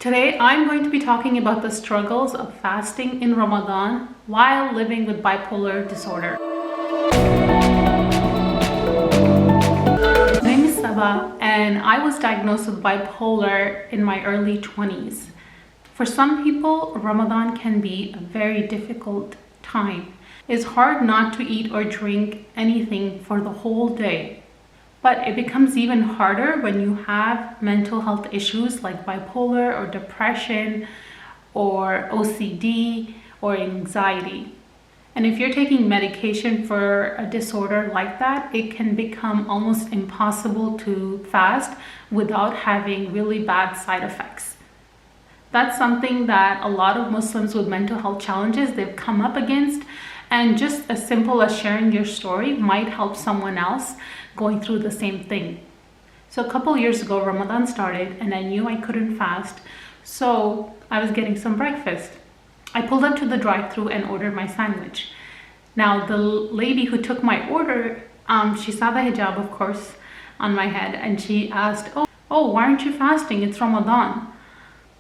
Today, I'm going to be talking about the struggles of fasting in Ramadan while living with bipolar disorder. My name is Saba, and I was diagnosed with bipolar in my early 20s. For some people, Ramadan can be a very difficult time. It's hard not to eat or drink anything for the whole day. But it becomes even harder when you have mental health issues like bipolar or depression or OCD or anxiety. And if you're taking medication for a disorder like that, it can become almost impossible to fast without having really bad side effects. That's something that a lot of Muslims with mental health challenges, they've come up against. And just as simple as sharing your story might help someone else going through the same thing. So a couple years ago, Ramadan started and I knew I couldn't fast. So I was getting some breakfast. I pulled up to the drive-thru and ordered my sandwich. Now the lady who took my order, she saw the hijab, of course, on my head, and she asked, oh, why aren't you fasting? It's Ramadan.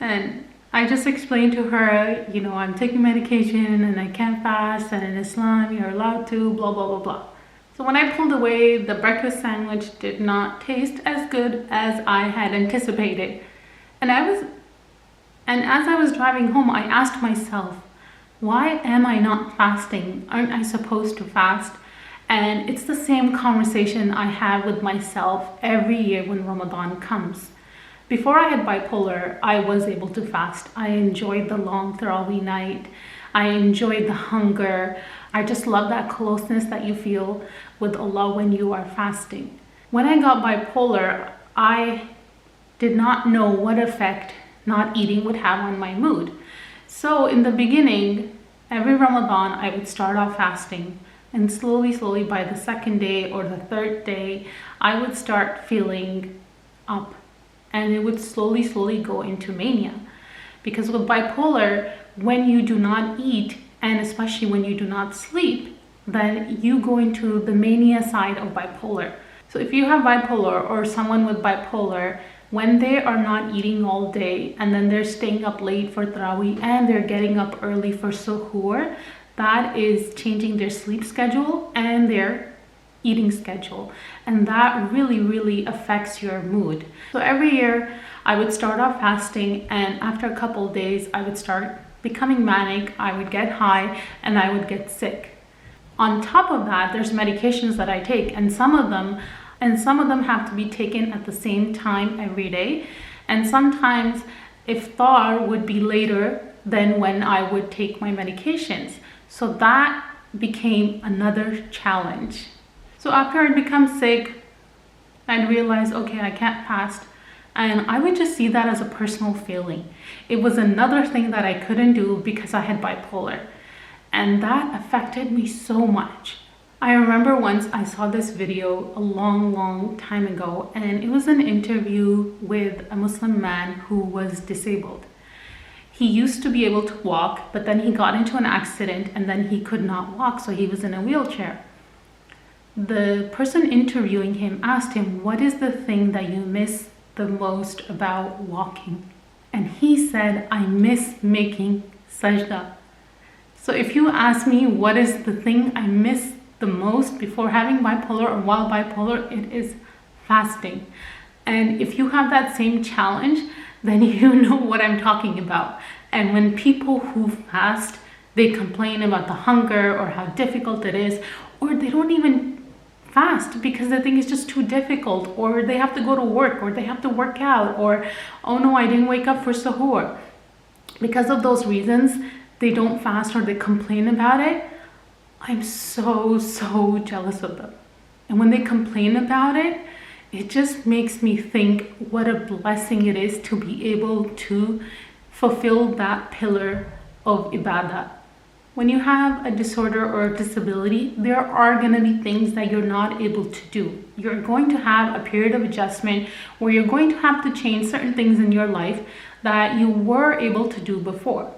And I just explained to her, I'm taking medication and I can't fast, and in Islam you're allowed to, blah, blah, blah, blah. So when I pulled away, the breakfast sandwich did not taste as good as I had anticipated. And as I was driving home, I asked myself, why am I not fasting? Aren't I supposed to fast? And it's the same conversation I have with myself every year when Ramadan comes. Before I had bipolar, I was able to fast. I enjoyed the long Tarawih night. I enjoyed the hunger. I just love that closeness that you feel with Allah when you are fasting. When I got bipolar, I did not know what effect not eating would have on my mood. So in the beginning, every Ramadan, I would start off fasting. And slowly, by the second day or the third day, I would start feeling up. And it would slowly go into mania. Because with bipolar, when you do not eat, and especially when you do not sleep, then you go into the mania side of bipolar. So if you have bipolar or someone with bipolar, when they are not eating all day and then they're staying up late for Tarawih and they're getting up early for Suhoor, that is changing their sleep schedule and their eating schedule, and that really affects your mood. So every year I would start off fasting, and after a couple of days I would start becoming manic, I would get high, and I would get sick. On top of that, there's medications that I take, and some of them have to be taken at the same time every day, and sometimes iftar would be later than when I would take my medications. So that became another challenge. So after I'd become sick, I'd realize, okay, I can't fast. And I would just see that as a personal feeling. It was another thing that I couldn't do because I had bipolar. And that affected me so much. I remember once I saw this video a long time ago, and it was an interview with a Muslim man who was disabled. He used to be able to walk, but then he got into an accident and then he could not walk, so he was in a wheelchair. The person interviewing him asked him, what is the thing that you miss the most about walking? And he said, I miss making sajda. So if you ask me what is the thing I miss the most before having bipolar or while bipolar, it is fasting. And if you have that same challenge, then you know what I'm talking about. And when people who fast, they complain about the hunger or how difficult it is, or they don't even fast because the thing is just too difficult, or they have to go to work, or they have to work out, or oh no, I didn't wake up for Suhoor. Because of those reasons, they don't fast or they complain about it. I'm so jealous of them. And when they complain about it, it just makes me think what a blessing it is to be able to fulfill that pillar of ibadah. When you have a disorder or a disability, there are going to be things that you're not able to do. You're going to have a period of adjustment where you're going to have to change certain things in your life that you were able to do before.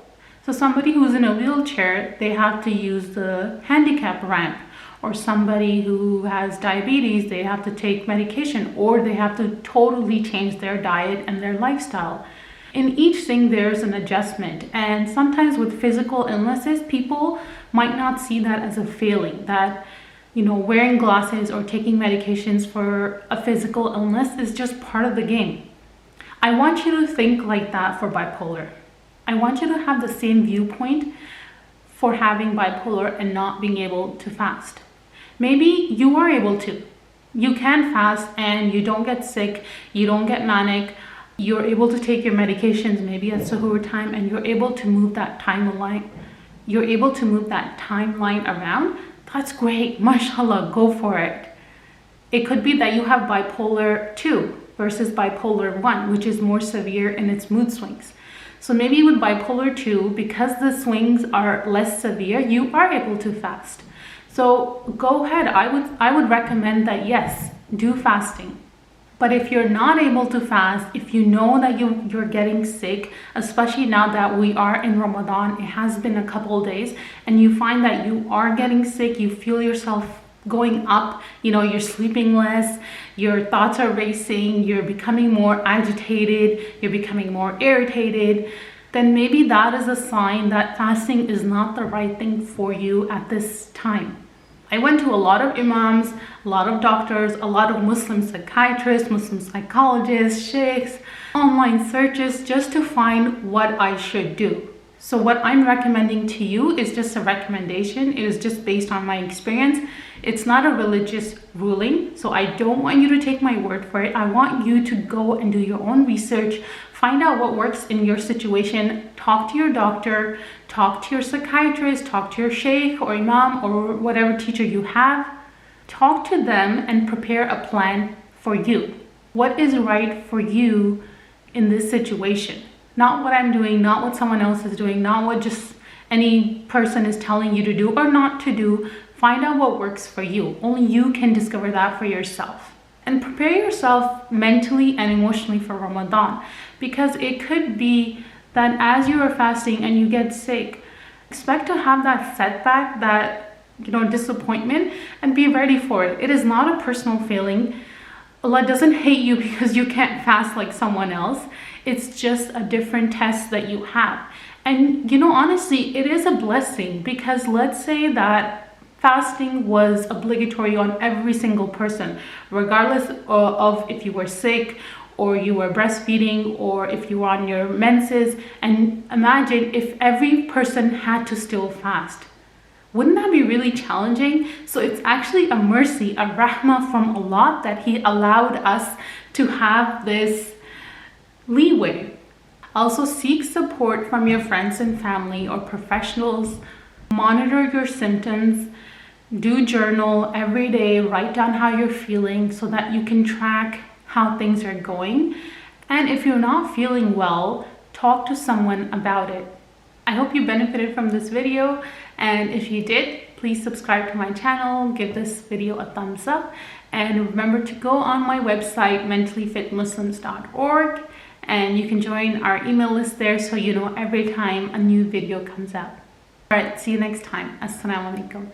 So somebody who's in a wheelchair, they have to use the handicap ramp, or somebody who has diabetes, they have to take medication, or they have to totally change their diet and their lifestyle. in each thing there's an adjustment, and sometimes with physical illnesses people might not see that as a failing, that wearing glasses or taking medications for a physical illness is just part of the game. I want you to think like that for bipolar. I want you to have the same viewpoint for having bipolar and not being able to fast. Maybe you are able to. You can fast and you don't get sick, you don't get manic, you're able to take your medications maybe at suhoor time, and you're able to move that timeline. You're able to move that timeline around. That's great, mashallah, go for it. It could be that you have bipolar 2 versus bipolar 1, which is more severe in its mood swings. So maybe with bipolar 2, because the swings are less severe, you are able to fast. So go ahead. I would recommend that, yes, do fasting. But if you're not able to fast, if you know that you're getting sick, especially now that we are in Ramadan, it has been a couple days, and you find that you are getting sick, you feel yourself going up, you're sleeping less, your thoughts are racing, you're becoming more agitated, you're becoming more irritated, then maybe that is a sign that fasting is not the right thing for you at this time. I went to a lot of imams, a lot of doctors, a lot of Muslim psychiatrists, Muslim psychologists, sheikhs, online searches, just to find what I should do. So what I'm recommending to you is just a recommendation. It is just based on my experience. It's not a religious ruling, so I don't want you to take my word for it. I want you to go and do your own research, find out what works in your situation, talk to your doctor, talk to your psychiatrist, talk to your sheikh or imam or whatever teacher you have. Talk to them and prepare a plan for you. What is right for you in this situation? Not what I'm doing, not what someone else is doing, not what just any person is telling you to do or not to do. Find out what works for you. Only you can discover that for yourself. And prepare yourself mentally and emotionally for Ramadan, because it could be that as you are fasting and you get sick, expect to have that setback, that disappointment, and be ready for it. It is not a personal failing. Allah doesn't hate you because you can't fast like someone else. It's just a different test that you have. And honestly, it is a blessing, because let's say that fasting was obligatory on every single person, regardless of if you were sick or you were breastfeeding or if you were on your menses. And imagine if every person had to still fast. Wouldn't that be really challenging? So it's actually a mercy, a rahmah from Allah, that He allowed us to have this leeway. Also, seek support from your friends and family or professionals. Monitor your symptoms. Do journal every day. Write down how you're feeling so that you can track how things are going. And if you're not feeling well, talk to someone about it. I hope you benefited from this video, and if you did, please subscribe to my channel, give this video a thumbs up, and remember to go on my website mentallyfitmuslims.org, and you can join our email list there so you know every time a new video comes out. All right, see you next time. Assalamu alaikum.